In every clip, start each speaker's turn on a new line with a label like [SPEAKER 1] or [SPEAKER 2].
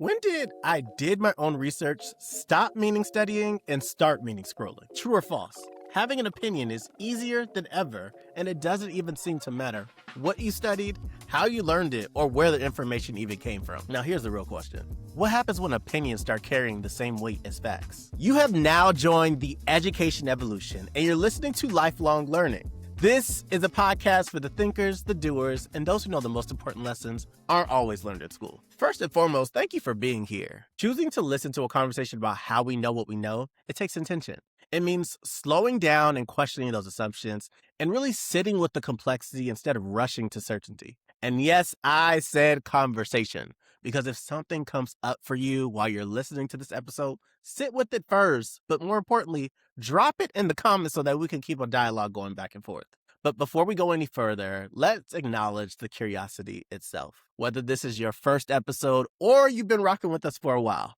[SPEAKER 1] When did I did my own research stop meaning studying and start meaning scrolling? True or false? Having an opinion is easier than ever, and it doesn't even seem to matter what you studied, how you learned it, or where the information even came from. Now, here's the real question. What happens when opinions start carrying the same weight as facts? You have now joined the Education Evolution, and you're listening to Lifelong Learning. This is a podcast for the thinkers, the doers, and those who know the most important lessons aren't always learned at school. First and foremost, thank you for being here. Choosing to listen to a conversation about how we know what we know, it takes intention. It means slowing down and questioning those assumptions and really sitting with the complexity instead of rushing to certainty. And yes, I said conversation, because if something comes up for you while you're listening to this episode, sit with it first, but more importantly, drop it in the comments so that we can keep a dialogue going back and forth. But before we go any further, let's acknowledge the curiosity itself. Whether this is your first episode or you've been rocking with us for a while,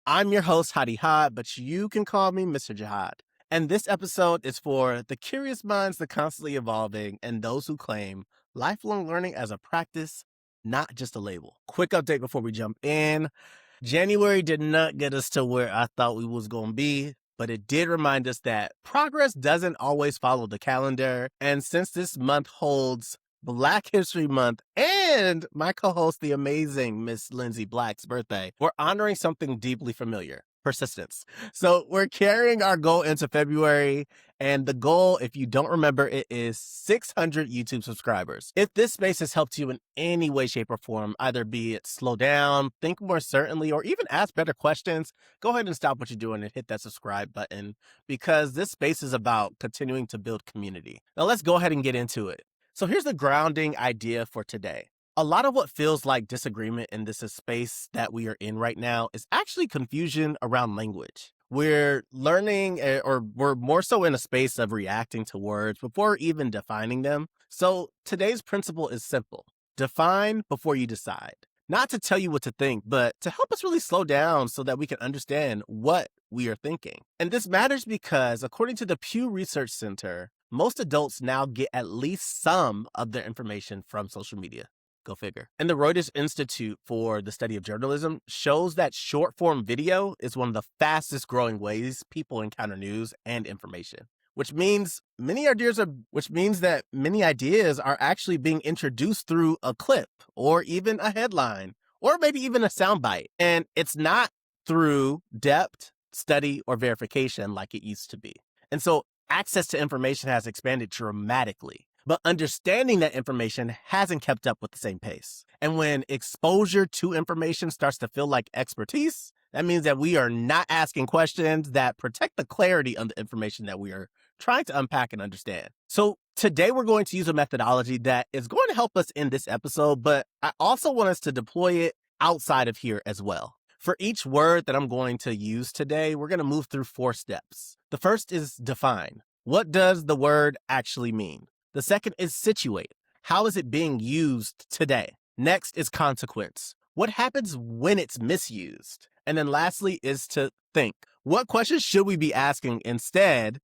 [SPEAKER 1] I'm your host, Hadi Had, but you can call me Mr. Jihad. And this episode is for the curious minds, the constantly evolving, and those who claim lifelong learning as a practice, not just a label. Quick update before we jump in. January did not get us to where I thought we was going to be, but it did remind us that progress doesn't always follow the calendar. And since this month holds Black History Month and my co-host, the amazing Miss Lindsay Black's birthday, we're honoring something deeply familiar: persistence. So we're carrying our goal into February, and the goal, if you don't remember, it is 600 YouTube subscribers. If this space has helped you in any way, shape, or form, either be it slow down, think more certainly, or even ask better questions, go ahead and stop what you're doing and hit that subscribe button, because this space is about continuing to build community. Now let's go ahead and get into it. So here's the grounding idea for today. A lot of what feels like disagreement in this space that we are in right now is actually confusion around language. We're learning, or we're more so in a space of reacting to words before even defining them. So today's principle is simple: define before you decide. Not to tell you what to think, but to help us really slow down so that we can understand what we are thinking. And this matters because, according to the Pew Research Center, most adults now get at least some of their information from social media. Go figure. And the Reuters Institute for the Study of Journalism shows that short form video is one of the fastest growing ways people encounter news and information, which means that many ideas are actually being introduced through a clip or even a headline or maybe even a soundbite. And it's not through depth, study, or verification like it used to be. And so access to information has expanded dramatically, but understanding that information hasn't kept up with the same pace. And when exposure to information starts to feel like expertise, that means that we are not asking questions that protect the clarity of the information that we are trying to unpack and understand. So today we're going to use a methodology that is going to help us in this episode, but I also want us to deploy it outside of here as well. For each word that I'm going to use today, we're going to move through 4 steps. The first is define. What does the word actually mean? The second is situate. How is it being used today? Next is consequence. What happens when it's misused? And then lastly is to think. What questions should we be asking instead?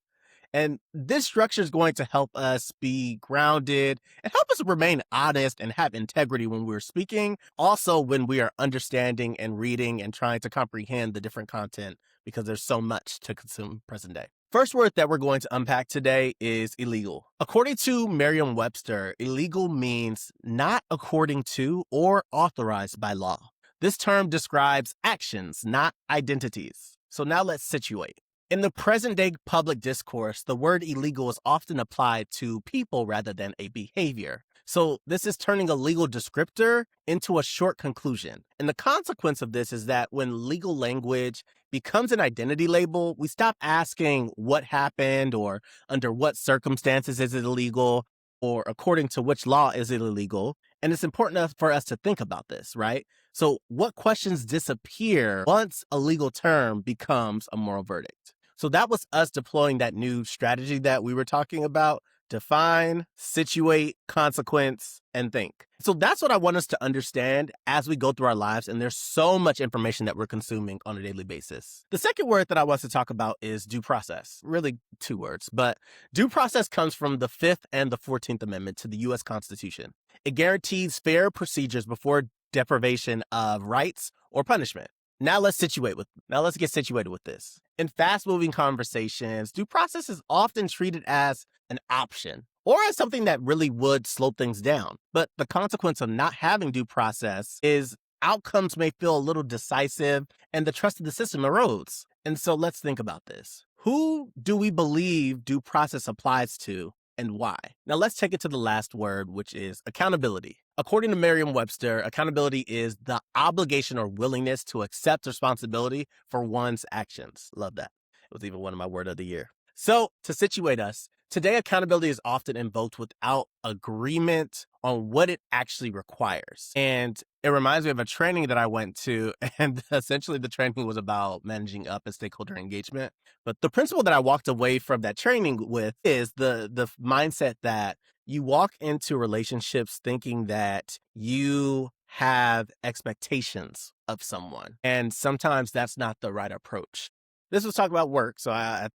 [SPEAKER 1] And this structure is going to help us be grounded and help us remain honest and have integrity when we're speaking. Also, when we are understanding and reading and trying to comprehend the different content, because there's so much to consume present day. First word that we're going to unpack today is illegal. According to Merriam-Webster, illegal means not according to or authorized by law. This term describes actions, not identities. So now let's situate. In the present-day public discourse, the word illegal is often applied to people rather than a behavior. So this is turning a legal descriptor into a short conclusion. And the consequence of this is that when legal language becomes an identity label, we stop asking what happened or under what circumstances is it illegal or according to which law is it illegal. And it's important for us to think about this, right? So what questions disappear once a legal term becomes a moral verdict? So that was us deploying that new strategy that we were talking about: define, situate, consequence, and think. So that's what I want us to understand as we go through our lives, and there's so much information that we're consuming on a daily basis. The second word that I want to talk about is due process. Really 2 words, but due process comes from the 5th and the 14th Amendment to the U.S. Constitution. It guarantees fair procedures before deprivation of rights or punishment. Now let's get situated with this. In fast-moving conversations, due process is often treated as an option or as something that really would slow things down. But the consequence of not having due process is outcomes may feel a little decisive and the trust of the system erodes. And so let's think about this. Who do we believe due process applies to and why? Now let's take it to the last word, which is accountability. According to Merriam-Webster, accountability is the obligation or willingness to accept responsibility for one's actions. Love that. It was even one of my word of the year. So to situate us, today accountability is often invoked without agreement on what it actually requires. And it reminds me of a training that I went to, and essentially the training was about managing up and stakeholder engagement. But the principle that I walked away from that training with is the mindset that you walk into relationships thinking that you have expectations of someone. And sometimes that's not the right approach. This was talking about work, so I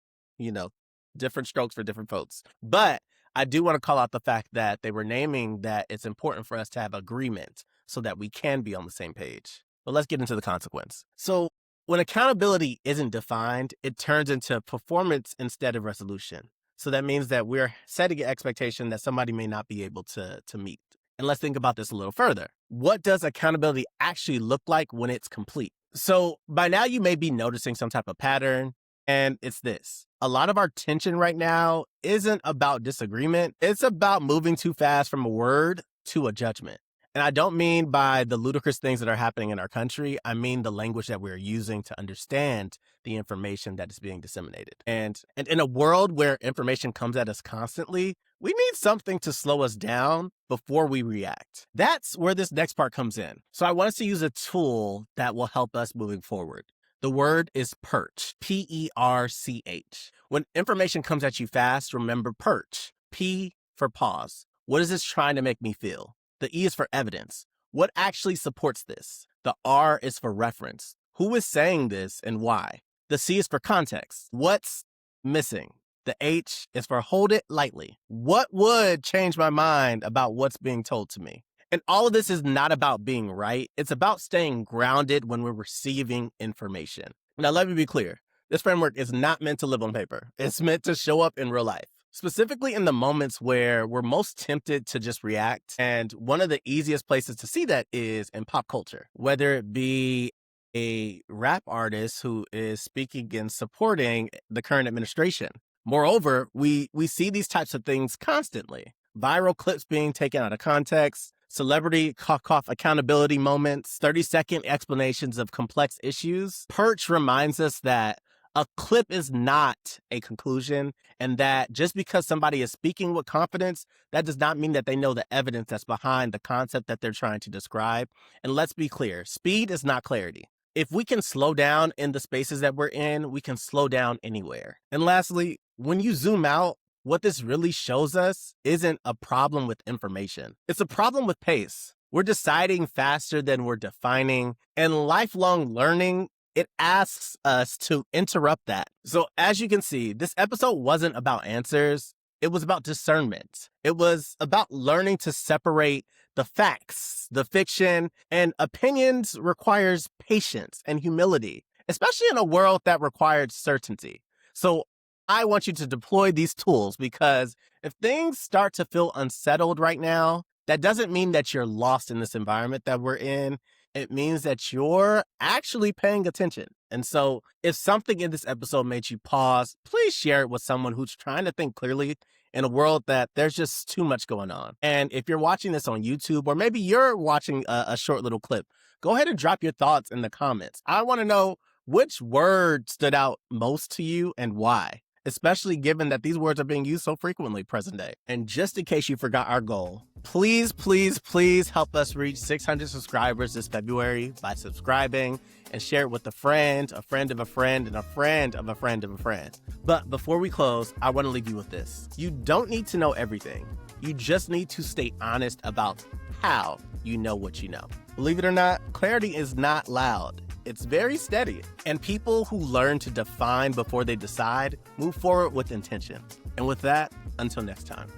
[SPEAKER 1] different strokes for different folks. But I do want to call out the fact that they were naming that it's important for us to have agreement so that we can be on the same page. But let's get into the consequence. So when accountability isn't defined, it turns into performance instead of resolution. So that means that we're setting an expectation that somebody may not be able to meet. And let's think about this a little further. What does accountability actually look like when it's complete? So by now you may be noticing some type of pattern, and it's this. A lot of our tension right now isn't about disagreement. It's about moving too fast from a word to a judgment. And I don't mean by the ludicrous things that are happening in our country. I mean the language that we're using to understand the information that is being disseminated. And in a world where information comes at us constantly, we need something to slow us down before we react. That's where this next part comes in. So I want us to use a tool that will help us moving forward. The word is P.E.R.C.H, P-E-R-C-H. When information comes at you fast, remember P.E.R.C.H. P for pause. What is this trying to make me feel? The E is for evidence. What actually supports this? The R is for reference. Who is saying this and why? The C is for context. What's missing? The H is for hold it lightly. What would change my mind about what's being told to me? And all of this is not about being right. It's about staying grounded when we're receiving information. Now, let me be clear. This framework is not meant to live on paper. It's meant to show up in real life, specifically in the moments where we're most tempted to just react. And one of the easiest places to see that is in pop culture, whether it be a rap artist who is speaking and supporting the current administration. Moreover, we see these types of things constantly. Viral clips being taken out of context, celebrity cough accountability moments, 30-second explanations of complex issues. P.E.R.C.H reminds us that a clip is not a conclusion, and that just because somebody is speaking with confidence, that does not mean that they know the evidence that's behind the concept that they're trying to describe. And let's be clear, speed is not clarity. If we can slow down in the spaces that we're in, we can slow down anywhere. And lastly, when you zoom out, what this really shows us isn't a problem with information. It's a problem with pace. We're deciding faster than we're defining, and lifelong learning, it asks us to interrupt that. So as you can see, this episode wasn't about answers. It was about discernment. It was about learning to separate the facts, the fiction, and opinions requires patience and humility, especially in a world that required certainty. So I want you to deploy these tools because if things start to feel unsettled right now, that doesn't mean that you're lost in this environment that we're in. It means that you're actually paying attention. And so if something in this episode made you pause, please share it with someone who's trying to think clearly in a world that there's just too much going on. And if you're watching this on YouTube, or maybe you're watching a short little clip, go ahead and drop your thoughts in the comments. I want to know which word stood out most to you and why, especially given that these words are being used so frequently present day. And just in case you forgot our goal, please, please, please help us reach 600 subscribers this February by subscribing and share it with a friend of a friend, and a friend of a friend of a friend. But before we close, I want to leave you with this. You don't need to know everything. You just need to stay honest about how you know what you know. Believe it or not, clarity is not loud. It's very steady. And people who learn to define before they decide move forward with intention. And with that, until next time.